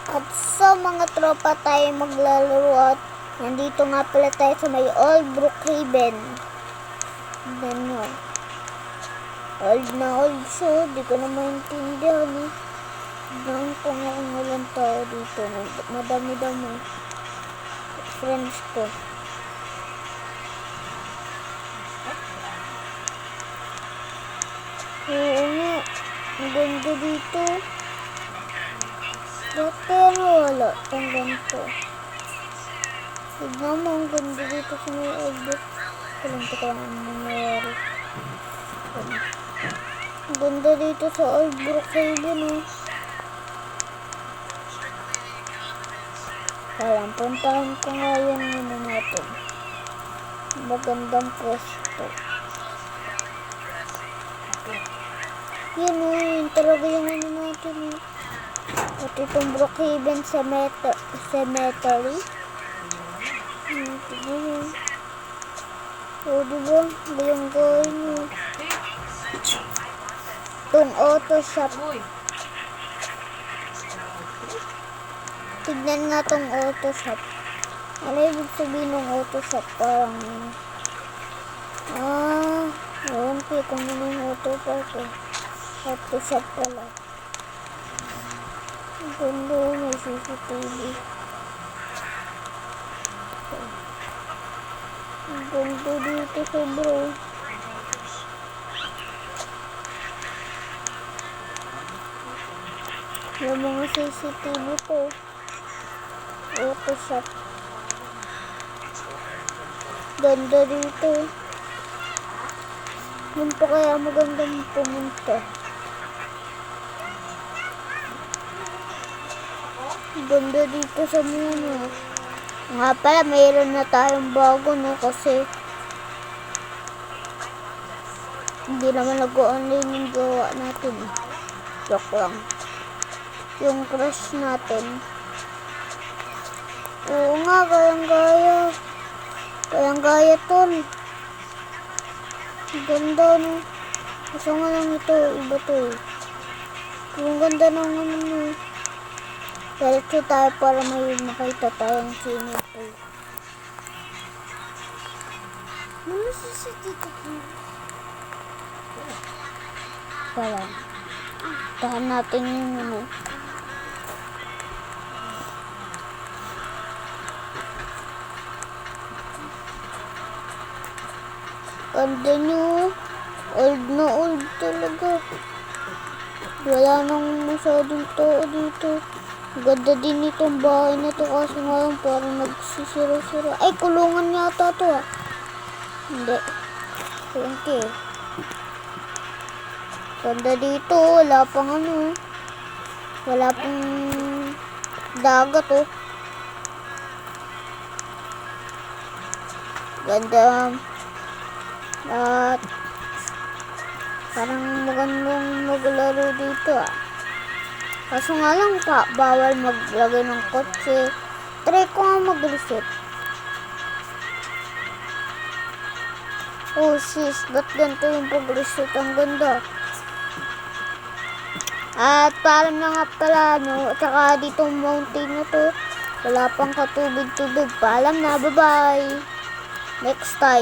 At so mga tropa tayo maglalaro at nandito nga pala tayo sa may Old Brookhaven. Tignan nyo. Old na old siya. Di ko na maintindihan eh. Tignan ko nga kung walang tao dito. Madami-dami. Friends ko. Oo nga. Ang ganda dito. Bakit kaya nawala ang ganito? Tignan mo, ang ganda dito sa may Old. Walang ko kaya ang nangyayari. Ang ganda dito sa Old Brookhaven oh. Kaya puntahan ko nga yung ano natin. Magandang pwesto. Yun o, yun talaga yung ano natin eh. At itong Brookhaven Cemetery. Tignan yun. O diba, bayang-gay nyo. Itong auto shop. Tignan nga tong auto shop. Ano ibig sabihin ng auto shop? Parang ewan ko kung ano yung auto park eh. Auto shop pala. Ang ganda, may CCTV. Ang ganda dito sa bro. Yung mga CCTV ko. Auto shop. Ganda dito. Yun pa kaya magandang pumunta. Ganda dito sa muna. Nga pala, mayroon na tayong bago no kasi hindi naman nag-online yung gawa natin. Joke lang. Yung crush natin. Oo nga, kayang-gaya. Kayang-gaya tol. Ganda no. Gusto nga lang ito, iba to eh. Ang ganda ng ano no. Diretso tayo para may makita tayong swimming pool. Ano sa dito po? Pala. Tahan natin yung ano. Ganda nyo. Old na old talaga. Wala nang masyadong tao dito. Ganda din itong bahay na to kasi ngayon parang nagsisira-sira. Ay, kulungan yata to ah. Hindi. Okay. Ganda dito. Wala pang ano. Wala pang dagat oh. Ganda. At parang magandang maglaro dito ah. Kaso nga lang bawal maglagay ng kotse. Try ko nga mag-reset. Oh sis, ba't ganito yung pag-reset? Ang ganda. At parang na nga pala no, at saka ditong mountain na to, wala pang katubig-tubig. Paalam na, bye-bye. Next time.